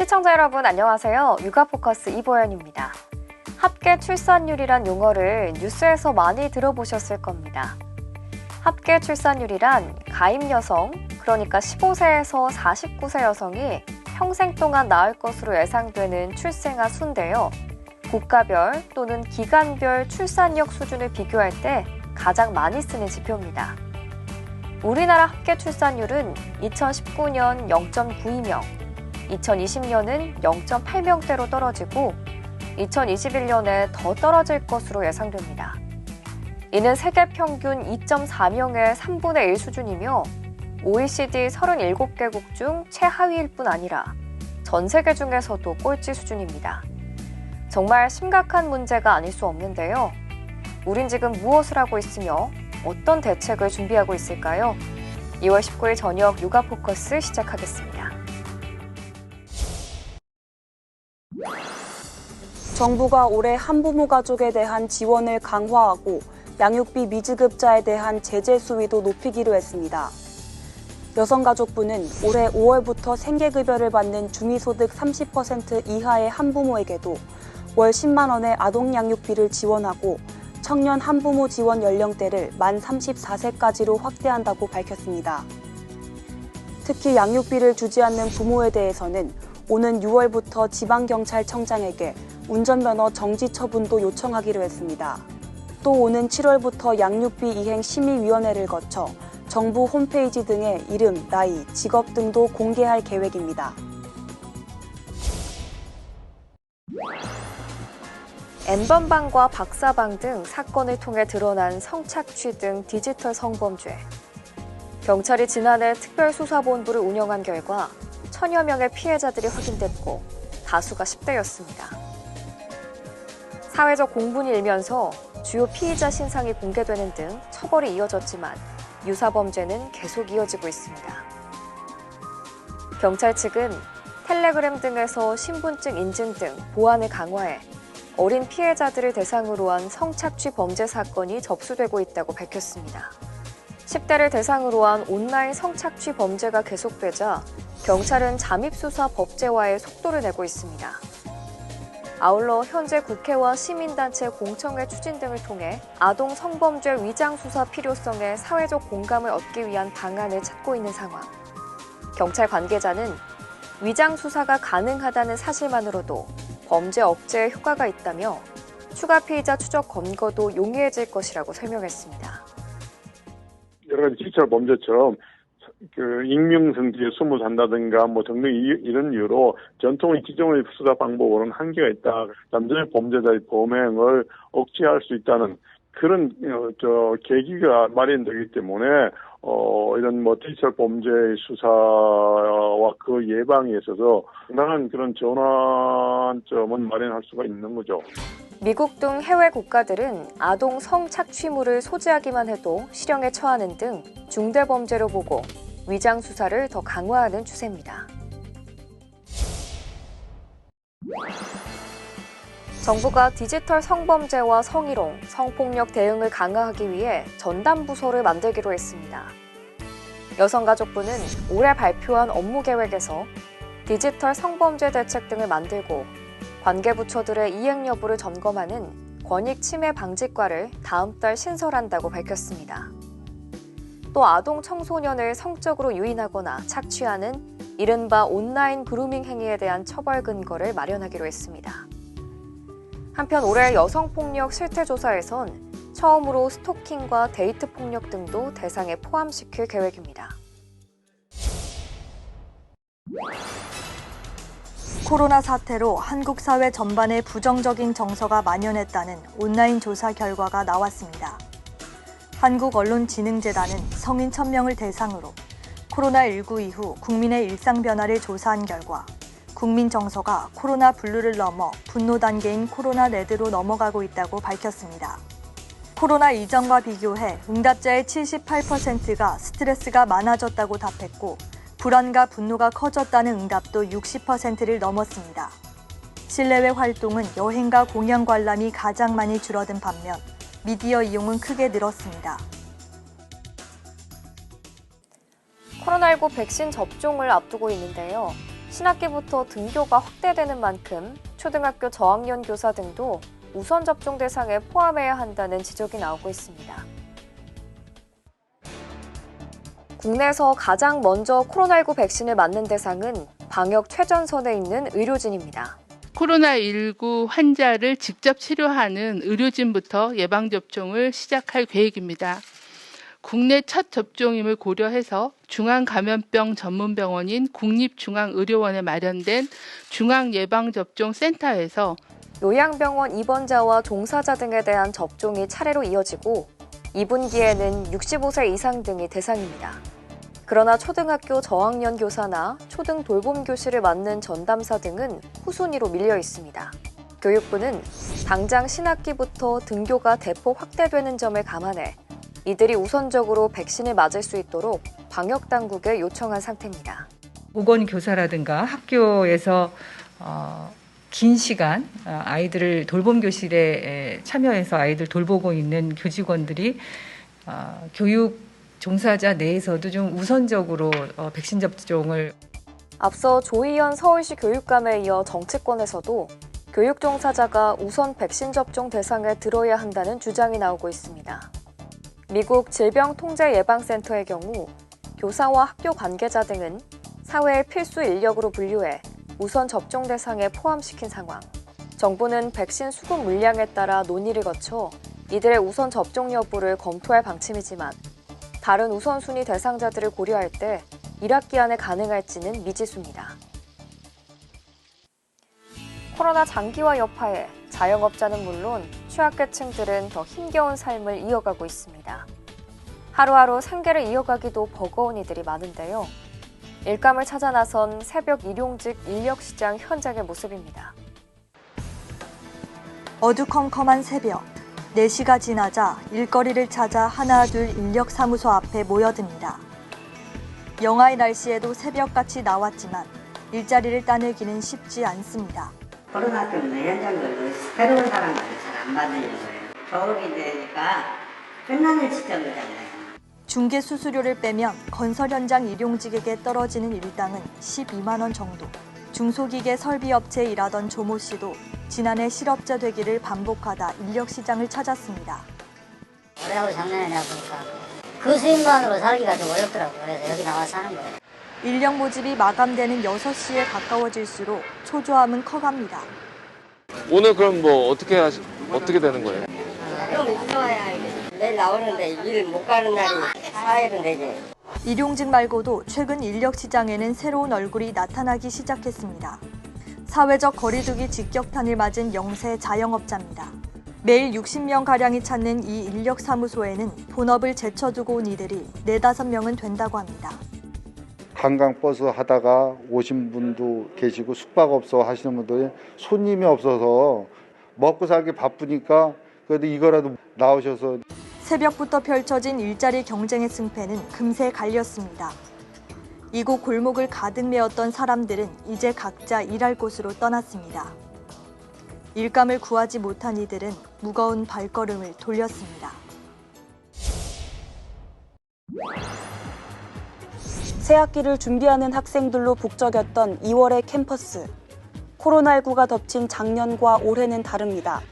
시청자 여러분 안녕하세요. 육아포커스 이보연입니다. 합계 출산율이란 용어를 뉴스에서 많이 들어보셨을 겁니다. 합계 출산율이란 가임 여성, 그러니까 15세에서 49세 여성이 평생 동안 낳을 것으로 예상되는 출생아 수인데요. 국가별 또는 기간별 출산력 수준을 비교할 때 가장 많이 쓰는 지표입니다. 우리나라 합계 출산율은 2019년 0.92명, 2020년은 0.8명대로 떨어지고 2021년에 더 떨어질 것으로 예상됩니다. 이는 세계 평균 2.4명의 3분의 1 수준이며 OECD 37개국 중 최하위일 뿐 아니라 전 세계 중에서도 꼴찌 수준입니다. 정말 심각한 문제가 아닐 수 없는데요. 우린 지금 무엇을 하고 있으며 어떤 대책을 준비하고 있을까요? 2월 19일 저녁 육아포커스 시작하겠습니다. 정부가 올해 한부모 가족에 대한 지원을 강화하고 양육비 미지급자에 대한 제재 수위도 높이기로 했습니다. 여성가족부는 올해 5월부터 생계급여를 받는 중위소득 30% 이하의 한부모에게도 월 10만 원의 아동양육비를 지원하고 청년 한부모 지원 연령대를 만 34세까지로 확대한다고 밝혔습니다. 특히 양육비를 주지 않는 부모에 대해서는 오는 6월부터 지방경찰청장에게 운전면허 정지 처분도 요청하기로 했습니다. 또 오는 7월부터 양육비 이행 심의위원회를 거쳐 정부 홈페이지 등의 이름, 나이, 직업 등도 공개할 계획입니다. N번방과 박사방 등 사건을 통해 드러난 성착취 등 디지털 성범죄. 경찰이 지난해 특별수사본부를 운영한 결과 1000여 명의 피해자들이 확인됐고 다수가 10대였습니다. 사회적 공분이 일면서 주요 피의자 신상이 공개되는 등 처벌이 이어졌지만 유사 범죄는 계속 이어지고 있습니다. 경찰 측은 텔레그램 등에서 신분증 인증 등 보안을 강화해 어린 피해자들을 대상으로 한 성착취 범죄 사건이 접수되고 있다고 밝혔습니다. 10대를 대상으로 한 온라인 성착취 범죄가 계속되자 경찰은 잠입수사 법제화에 속도를 내고 있습니다. 아울러 현재 국회와 시민단체 공청회 추진 등을 통해 아동 성범죄 위장 수사 필요성에 사회적 공감을 얻기 위한 방안을 찾고 있는 상황. 경찰 관계자는 위장 수사가 가능하다는 사실만으로도 범죄 억제에 효과가 있다며 추가 피의자 추적 검거도 용이해질 것이라고 설명했습니다. 여러 가지 디지털 범죄처럼 익명성지에 숨어 산다든가 등등 이런 이유로 전통의 기존의 수사 방법으로는 한계가 있다. 잠재적 범죄자의 범행을 억제할 수 있다는 그런 계기가 마련되기 때문에 이런 디지털 범죄의 수사와 그 예방에 있어서 상당한 그런 전환점은 마련할 수가 있는 거죠. 미국 등 해외 국가들은 아동 성착취물을 소지하기만 해도 실형에 처하는 등 중대 범죄로 보고 위장 수사를 더 강화하는 추세입니다. 정부가 디지털 성범죄와 성희롱, 성폭력 대응을 강화하기 위해 전담부서를 만들기로 했습니다. 여성가족부는 올해 발표한 업무 계획에서 디지털 성범죄 대책 등을 만들고 관계부처들의 이행 여부를 점검하는 권익침해방지과를 다음 달 신설한다고 밝혔습니다. 또 아동 청소년을 성적으로 유인하거나 착취하는 이른바 온라인 그루밍 행위에 대한 처벌 근거를 마련하기로 했습니다. 한편 올해 여성폭력 실태조사에선 처음으로 스토킹과 데이트 폭력 등도 대상에 포함시킬 계획입니다. 코로나 사태로 한국 사회 전반에 부정적인 정서가 만연했다는 온라인 조사 결과가 나왔습니다. 한국언론진흥재단은 성인 1000명을 대상으로 코로나19 이후 국민의 일상 변화를 조사한 결과 국민 정서가 코로나 블루를 넘어 분노 단계인 코로나 레드로 넘어가고 있다고 밝혔습니다. 코로나 이전과 비교해 응답자의 78%가 스트레스가 많아졌다고 답했고 불안과 분노가 커졌다는 응답도 60%를 넘었습니다. 실내외 활동은 여행과 공연 관람이 가장 많이 줄어든 반면 미디어 이용은 크게 늘었습니다. 코로나19 백신 접종을 앞두고 있는데요. 신학기부터 등교가 확대되는 만큼 초등학교 저학년 교사 등도 우선 접종 대상에 포함해야 한다는 지적이 나오고 있습니다. 국내에서 가장 먼저 코로나19 백신을 맞는 대상은 방역 최전선에 있는 의료진입니다. 코로나19 환자를 직접 치료하는 의료진부터 예방접종을 시작할 계획입니다. 국내 첫 접종임을 고려해서 중앙감염병 전문병원인 국립중앙의료원에 마련된 중앙예방접종센터에서 요양병원 입원자와 종사자 등에 대한 접종이 차례로 이어지고 2분기에는 65세 이상 등이 대상입니다. 그러나 초등학교 저학년 교사나 초등 돌봄 교실을 맡는 전담사 등은 후순위로 밀려 있습니다. 교육부는 당장 신학기부터 등교가 대폭 확대되는 점을 감안해 이들이 우선적으로 백신을 맞을 수 있도록 방역당국에 요청한 상태입니다. 보건교사라든가 학교에서 긴 시간 아이들을 돌봄 교실에 참여해서 아이들 돌보고 있는 교직원들이 교육 종사자 내에서도 좀 우선적으로 백신 접종을. 앞서 조희연 서울시 교육감에 이어 정치권에서도 교육 종사자가 우선 백신 접종 대상에 들어야 한다는 주장이 나오고 있습니다. 미국 질병통제예방센터의 경우 교사와 학교 관계자 등은 사회의 필수 인력으로 분류해 우선 접종 대상에 포함시킨 상황. 정부는 백신 수급 물량에 따라 논의를 거쳐 이들의 우선 접종 여부를 검토할 방침이지만 다른 우선순위 대상자들을 고려할 때 1학기 안에 가능할지는 미지수입니다. 코로나 장기화 여파에 자영업자는 물론 취약계층들은 더 힘겨운 삶을 이어가고 있습니다. 하루하루 생계를 이어가기도 버거운 이들이 많은데요. 일감을 찾아 나선 새벽 일용직 인력시장 현장의 모습입니다. 어두컴컴한 새벽, 4시가 지나자 일거리를 찾아 하나둘 인력사무소 앞에 모여듭니다. 영하의 날씨에도 새벽같이 나왔지만 일자리를 따내기는 쉽지 않습니다. 코로나 때문에 현장들도 새로운 사람들을 잘 안 받는 거예요. 겨울이 되니까 끝나는 시점이잖아요. 중개 수수료를 빼면 건설 현장 일용직에게 떨어지는 일당은 12만 원 정도. 중소기계 설비업체에 일하던 조모 씨도 지난해 실업자 되기를 반복하다 인력시장을 찾았습니다. 올해하고 작년에나 보니까 그 수입만으로 살기가 좀 어렵더라고요. 그래서 여기 나와서 사는 거예요. 인력 모집이 마감되는 6시에 가까워질수록 초조함은 커갑니다. 오늘 그럼 뭐 어떻게 되는 거예요? 좀 무서워야 내일 나오는데 일 못 가는 날이 4일은 되지. 일용직 말고도 최근 인력시장에는 새로운 얼굴이 나타나기 시작했습니다. 사회적 거리두기 직격탄을 맞은 영세 자영업자입니다. 매일 60명가량이 찾는 이 인력사무소에는 본업을 제쳐두고 온 이들이 4-5명은 된다고 합니다. 관광버스 하다가 오신 분도 계시고 숙박업소 하시는 분들이 손님이 없어서 먹고 살기 바쁘니까 그래도 이거라도 나오셔서. 새벽부터 펼쳐진 일자리 경쟁의 승패는 금세 갈렸습니다. 이곳 골목을 가득 메웠던 사람들은 이제 각자 일할 곳으로 떠났습니다. 일감을 구하지 못한 이들은 무거운 발걸음을 돌렸습니다. 새학기를 준비하는 학생들로 북적였던 2월의 캠퍼스. 코로나19가 덮친 작년과 올해는 다릅니다.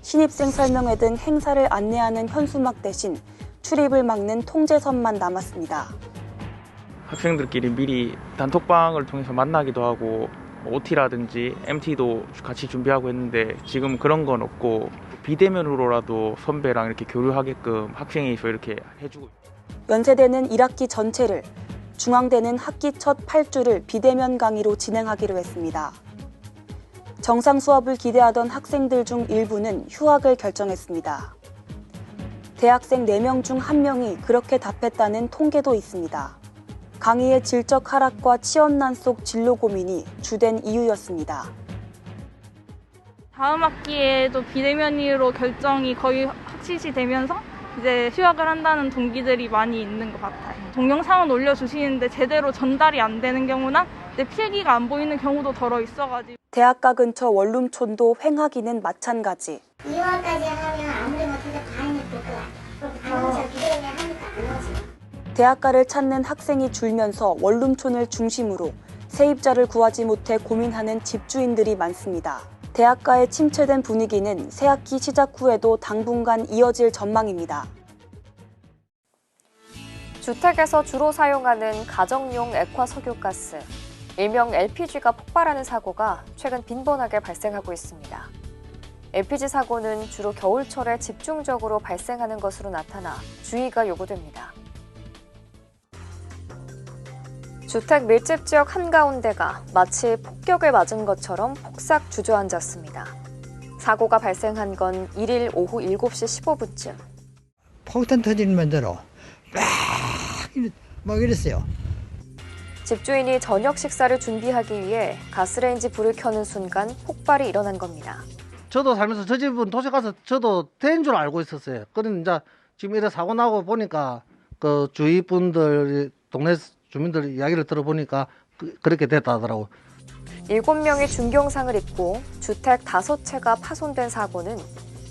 신입생 설명회 등 행사를 안내하는 현수막 대신 출입을 막는 통제선만 남았습니다. 학생들끼리 미리 단톡방을 통해서 만나기도 하고 OT라든지 MT도 같이 준비하고 했는데 지금 그런 건 없고 비대면으로라도 선배랑 이렇게 교류하게끔 학생회에서 이렇게 해주고. 연세대는 1학기 전체를, 중앙대는 학기 첫 8주를 비대면 강의로 진행하기로 했습니다. 정상 수업을 기대하던 학생들 중 일부는 휴학을 결정했습니다. 대학생 4명 중 1명이 그렇게 답했다는 통계도 있습니다. 강의의 질적 하락과 취업난 속 진로 고민이 주된 이유였습니다. 다음 학기에도 비대면으로 결정이 거의 확실시되면서 이제 휴학을 한다는 동기들이 많이 있는 것 같아요. 동영상은 올려주시는데 제대로 전달이 안 되는 경우나 필기가 안 보이는 경우도 덜어 있어가지고. 대학가 근처 원룸촌도 횡하기는 마찬가지. 2월까지 하면 아무리 못해도 반이 될 거야. 반이 비대면 하니까 안 오지. 대학가를 찾는 학생이 줄면서 원룸촌을 중심으로 세입자를 구하지 못해 고민하는 집주인들이 많습니다. 대학가의 침체된 분위기는 새학기 시작 후에도 당분간 이어질 전망입니다. 주택에서 주로 사용하는 가정용 액화석유가스, 일명 LPG가 폭발하는 사고가 최근 빈번하게 발생하고 있습니다. LPG 사고는 주로 겨울철에 집중적으로 발생하는 것으로 나타나 주의가 요구됩니다. 주택 밀집 지역 한가운데가 마치 폭격을 맞은 것처럼 폭삭 주저앉았습니다. 사고가 발생한 건 1일 오후 7시 15분쯤. 폭탄 터지는 대로 막 이랬어요. 집주인이 저녁 식사를 준비하기 위해 가스레인지 불을 켜는 순간 폭발이 일어난 겁니다. 저도 살면서 저 집은 도시 가서 저도 된 줄 알고 있었어요. 그런데 이제 지금 이래 사고 나고 보니까 그 주위 분들, 동네 주민들 이야기를 들어보니까 그렇게 됐다 하더라고요. 7명이 중경상을 입고 주택 5채가 파손된 사고는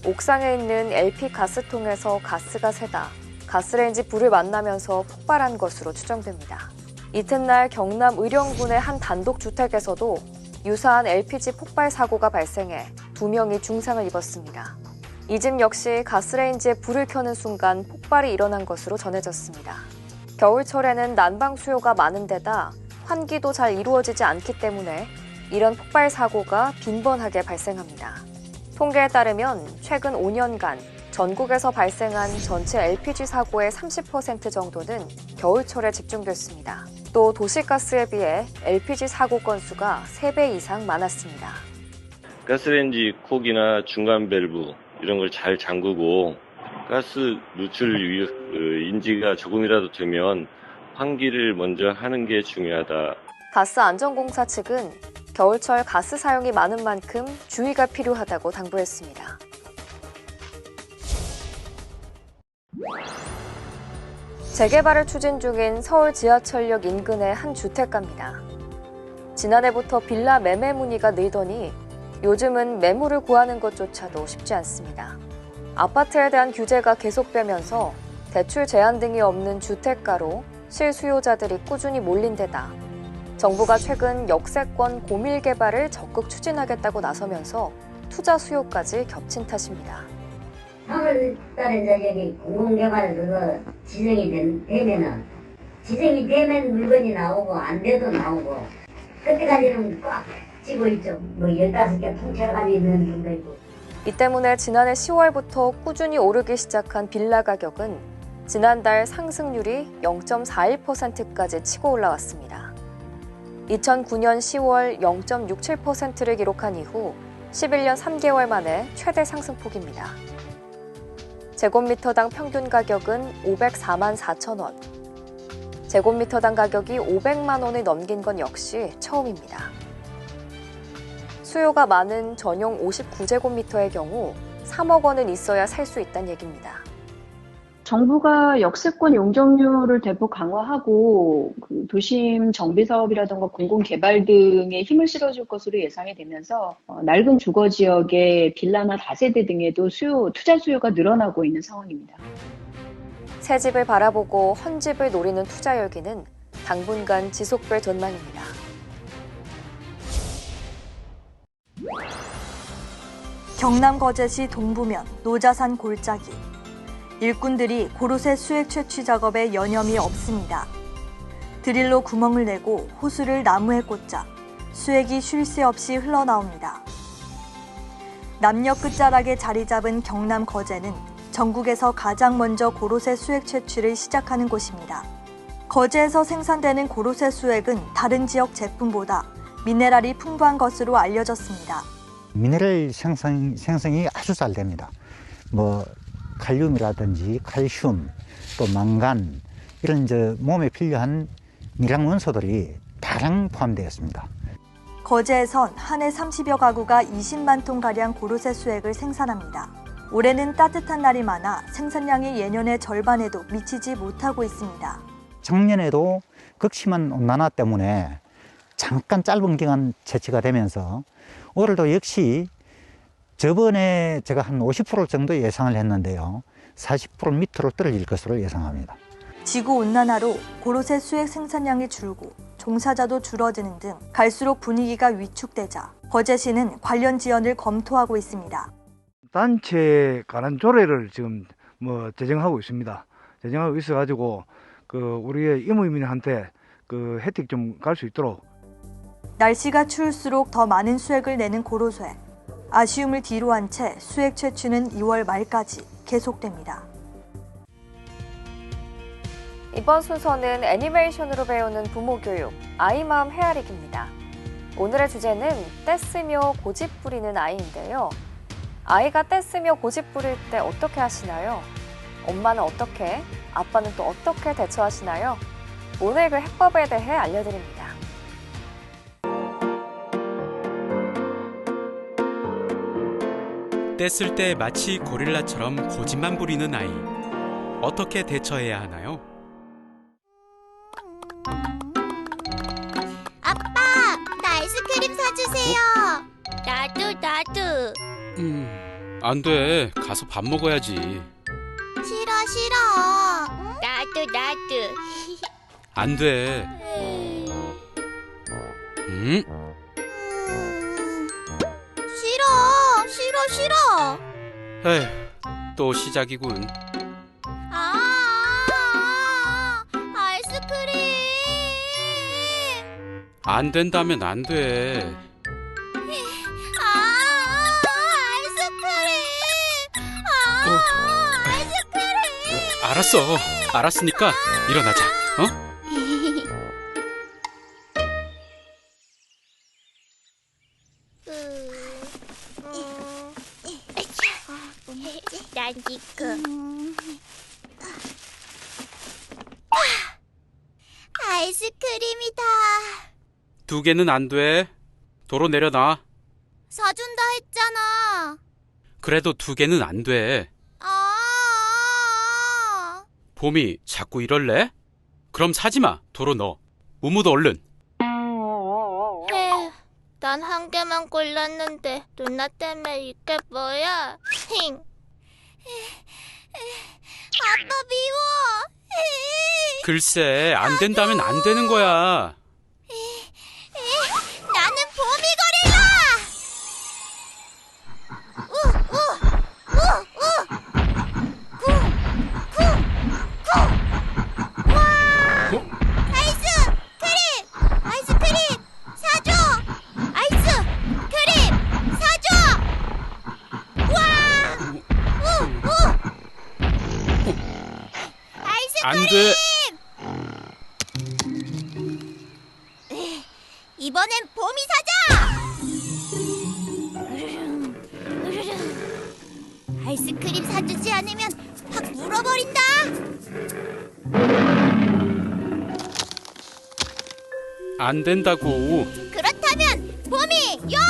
옥상에 있는 LP 가스통에서 가스가 새다 가스레인지 불을 만나면서 폭발한 것으로 추정됩니다. 이튿날 경남 의령군의 한 단독주택에서도 유사한 LPG 폭발 사고가 발생해 2명이 중상을 입었습니다. 이 집 역시 가스레인지에 불을 켜는 순간 폭발이 일어난 것으로 전해졌습니다. 겨울철에는 난방 수요가 많은 데다 환기도 잘 이루어지지 않기 때문에 이런 폭발 사고가 빈번하게 발생합니다. 통계에 따르면 최근 5년간 전국에서 발생한 전체 LPG 사고의 30% 정도는 겨울철에 집중됐습니다. 또 도시가스에 비해 LPG 사고 건수가 3배 이상 많았습니다. 가스레인지 콕이나 중간 밸브 이런 걸 잘 잠그고 가스 누출 인지가 조금이라도 되면 환기를 먼저 하는 게 중요하다. 가스안전공사 측은 겨울철 가스 사용이 많은 만큼 주의가 필요하다고 당부했습니다. 재개발을 추진 중인 서울 지하철역 인근의 한 주택가입니다. 지난해부터 빌라 매매 문의가 늘더니 요즘은 매물을 구하는 것조차도 쉽지 않습니다. 아파트에 대한 규제가 계속되면서 대출 제한 등이 없는 주택가로 실수요자들이 꾸준히 몰린 데다 정부가 최근 역세권 고밀 개발을 적극 추진하겠다고 나서면서 투자 수요까지 겹친 탓입니다. 3월 달에 이제 여기 공공개발 그거 지정이 되면 물건이 나오고 안 돼도 나오고 그때까지는 꽉 찌고 있죠. 뭐 15개 통째로 가지고 있는 분도 있고. 이 때문에 지난해 10월부터 꾸준히 오르기 시작한 빌라 가격은 지난달 상승률이 0.41%까지 치고 올라왔습니다. 2009년 10월 0.67%를 기록한 이후 11년 3개월 만에 최대 상승폭입니다. 제곱미터당 평균 가격은 504만 4천 원. 제곱미터당 가격이 500만 원을 넘긴 건 역시 처음입니다. 수요가 많은 전용 59제곱미터의 경우 3억 원은 있어야 살 수 있다는 얘기입니다. 정부가 역세권 용적률을 대폭 강화하고 도심 정비 사업이라든가 공공개발 등에 힘을 실어줄 것으로 예상이 되면서 낡은 주거 지역의 빌라나 다세대 등에도 투자 수요가 늘어나고 있는 상황입니다. 새 집을 바라보고 헌 집을 노리는 투자 열기는 당분간 지속될 전망입니다. 경남 거제시 동부면 노자산 골짜기. 일꾼들이 고로쇠 수액 채취 작업에 여념이 없습니다. 드릴로 구멍을 내고 호수를 나무에 꽂자 수액이 쉴 새 없이 흘러나옵니다. 남녘 끝자락에 자리 잡은 경남 거제는 전국에서 가장 먼저 고로쇠 수액 채취를 시작하는 곳입니다. 거제에서 생산되는 고로쇠 수액은 다른 지역 제품보다 미네랄이 풍부한 것으로 알려졌습니다. 미네랄 생성이 아주 잘 됩니다. 칼륨이라든지 칼슘, 또 망간 이런 몸에 필요한 미량 원소들이 다량 포함되어 있습니다. 거제에선 한 해 30여 가구가 20만 톤가량 고로쇠 수액을 생산합니다. 올해는 따뜻한 날이 많아 생산량이 예년의 절반에도 미치지 못하고 있습니다. 작년에도 극심한 온난화 때문에 잠깐 짧은 기간 채취가 되면서 올해도 역시 저번에 제가 한 50% 정도 예상을 했는데요. 40% 밑으로 떨어질 것으로 예상합니다. 지구온난화로 고로쇠 수액 생산량이 줄고 종사자도 줄어드는 등 갈수록 분위기가 위축되자 거제시는 관련 지원을 검토하고 있습니다. 단체에 관한 조례를 지금 제정하고 있습니다. 제정하고 있어가지고 우리의 임의민한테 혜택 좀 갈 수 있도록. 날씨가 추울수록 더 많은 수액을 내는 고로쇠. 아쉬움을 뒤로 한 채 수액 채취는 2월 말까지 계속됩니다. 이번 순서는 애니메이션으로 배우는 부모 교육, 아이 마음 헤아리기입니다. 오늘의 주제는 떼쓰며 고집 부리는 아이인데요. 아이가 떼쓰며 고집 부릴 때 어떻게 하시나요? 엄마는 어떻게, 아빠는 또 어떻게 대처하시나요? 오늘 그 해법에 대해 알려드립니다. 뗐을 때 마치 고릴라처럼 고집만 부리는 아이. 어떻게 대처해야 하나요? 아빠, 나 아이스크림 사주세요. 나도. 안 돼. 가서 밥 먹어야지. 싫어. 나도. 안 돼. 싫어. 에휴, 또 시작이군. 아이스크림. 안 된다면 안 돼. 아이스크림. 알았으니까 일어나자. 난 지금 아이스크림이다. 2개는 안 돼. 도로 내려놔. 사준다 했잖아. 그래도 2개는 안 돼. 봄이 자꾸 이럴래? 그럼 사지 마. 도로 넣어. 우무도 얼른. 난 1개만 골랐는데 누나 때문에 이게 뭐야? 아빠 미워. 글쎄, 안 된다면 안 되는 거야. 나는 봄이 고릴라. 아이스크림 사줘. 안 돼. 이번엔 봄이 사자. 아이스크림 사주지 않으면 확 물어버린다. 안 된다고. 그렇다면 봄이 용.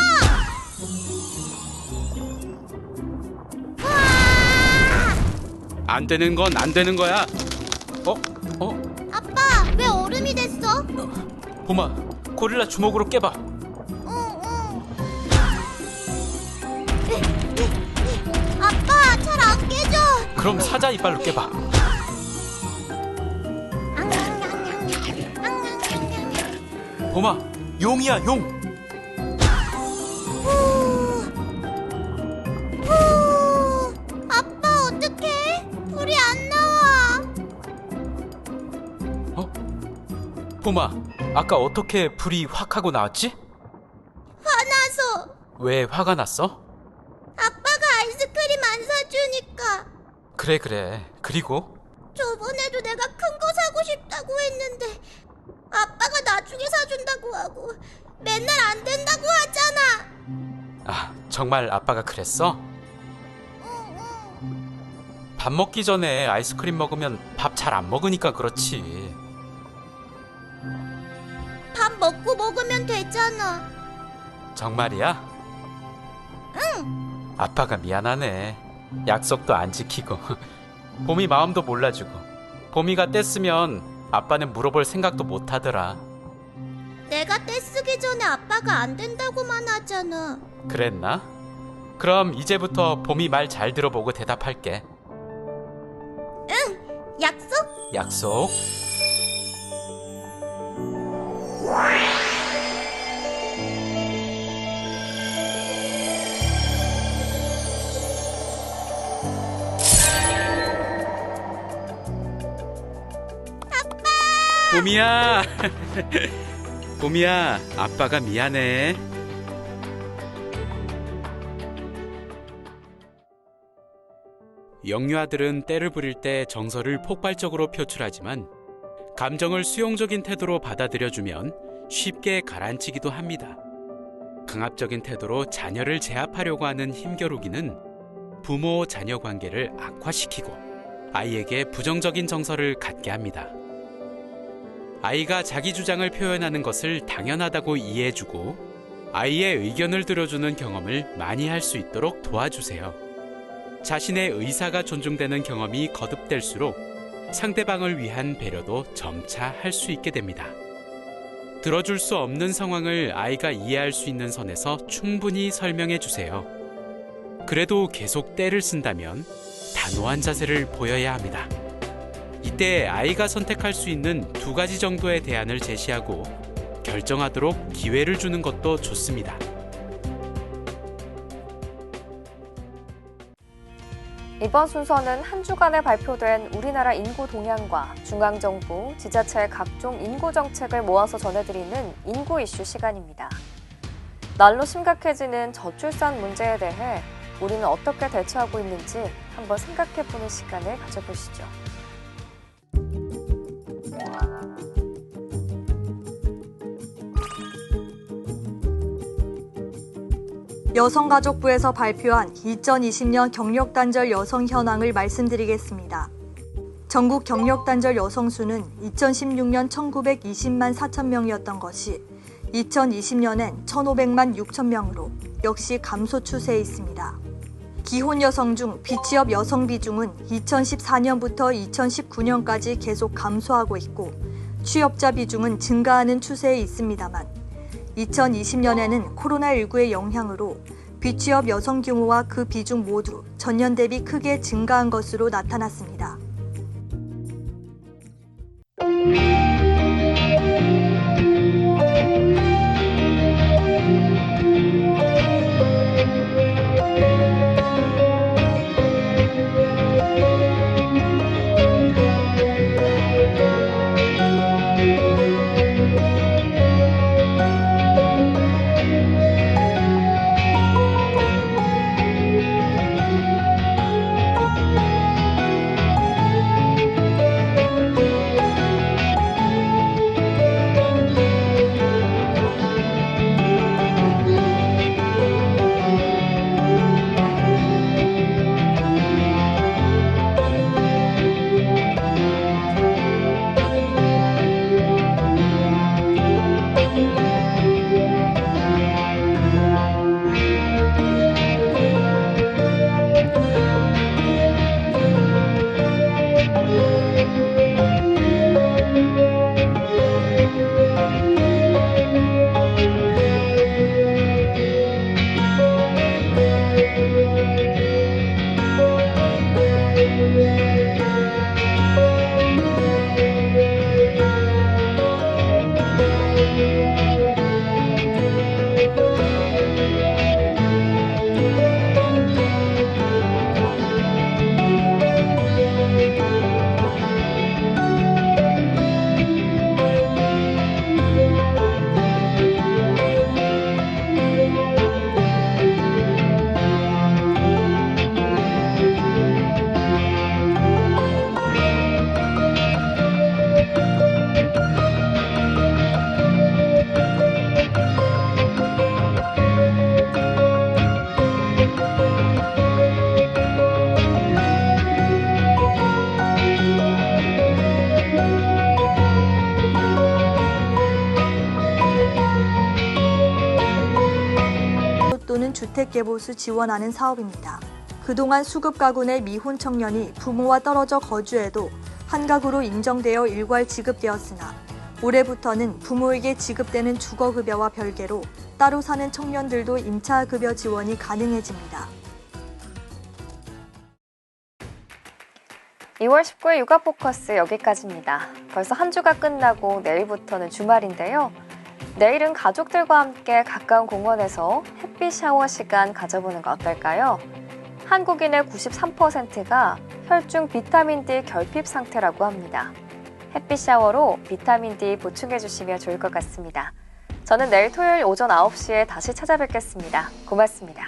안 되는 건 안 되는 거야. 아빠, 왜 얼음이 됐어? 봄아, 고릴라 주먹으로 깨봐. 아빠, 잘 안 깨져. 그럼 사자 이빨로 깨봐. 봄아, 용이야, 용. 아빠, 어떡해? 불이 안 나와. 봄아, 아까 어떻게 불이 확 하고 나왔지? 화나서. 왜 화가 났어? 아빠가 아이스크림 안 사주니까. 그래. 그리고? 저번에도 내가 큰 거 사고 싶다고 했는데 아빠가 나중에 사준다고 하고 맨날 안 된다고 하잖아. 아, 정말 아빠가 그랬어? 밥 먹기 전에 아이스크림 먹으면 밥 잘 안 먹으니까 그렇지. 밥 먹고 먹으면 되잖아. 정말이야? 응. 아빠가 미안하네. 약속도 안 지키고. 봄이 마음도 몰라주고. 봄이가 뗐으면 아빠는 물어볼 생각도 못 하더라. 내가 떼쓰기 전에 아빠가 안 된다고만 하잖아. 그랬나? 그럼 이제부터 봄이 말 잘 들어보고 대답할게. 응, 약속? 약속. 봄이야. 봄이야, 아빠가 미안해. 영유아들은 때를 부릴 때 정서를 폭발적으로 표출하지만 감정을 수용적인 태도로 받아들여주면 쉽게 가라앉히기도 합니다. 강압적인 태도로 자녀를 제압하려고 하는 힘겨루기는 부모-자녀 관계를 악화시키고 아이에게 부정적인 정서를 갖게 합니다. 아이가 자기 주장을 표현하는 것을 당연하다고 이해해주고 아이의 의견을 들어주는 경험을 많이 할 수 있도록 도와주세요. 자신의 의사가 존중되는 경험이 거듭될수록 상대방을 위한 배려도 점차 할 수 있게 됩니다. 들어줄 수 없는 상황을 아이가 이해할 수 있는 선에서 충분히 설명해 주세요. 그래도 계속 떼를 쓴다면 단호한 자세를 보여야 합니다. 이때 아이가 선택할 수 있는 2가지 정도의 대안을 제시하고 결정하도록 기회를 주는 것도 좋습니다. 이번 순서는 한 주간에 발표된 우리나라 인구 동향과 중앙정부, 지자체의 각종 인구 정책을 모아서 전해드리는 인구 이슈 시간입니다. 날로 심각해지는 저출산 문제에 대해 우리는 어떻게 대처하고 있는지 한번 생각해보는 시간을 가져보시죠. 여성가족부에서 발표한 2020년 경력단절 여성 현황을 말씀드리겠습니다. 전국 경력단절 여성 수는 2016년 1920만 4천 명이었던 것이 2020년엔 1,500만 6천 명으로 역시 감소 추세에 있습니다. 기혼 여성 중 비취업 여성 비중은 2014년부터 2019년까지 계속 감소하고 있고 취업자 비중은 증가하는 추세에 있습니다만 2020년에는 코로나19의 영향으로 비취업 여성 규모와 그 비중 모두 전년 대비 크게 증가한 것으로 나타났습니다. 또는 주택개보수 지원하는 사업입니다. 그동안 수급 가구 내 미혼 청년이 부모와 떨어져 거주해도 한 가구로 인정되어 일괄 지급되었으나 올해부터는 부모에게 지급되는 주거급여와 별개로 따로 사는 청년들도 임차급여 지원이 가능해집니다. 2월 19일 육아포커스 여기까지입니다. 벌써 한 주가 끝나고 내일부터는 주말인데요. 내일은 가족들과 함께 가까운 공원에서 햇빛 샤워 시간 가져보는 거 어떨까요? 한국인의 93%가 혈중 비타민 D 결핍 상태라고 합니다. 햇빛 샤워로 비타민 D 보충해 주시면 좋을 것 같습니다. 저는 내일 토요일 오전 9시에 다시 찾아뵙겠습니다. 고맙습니다.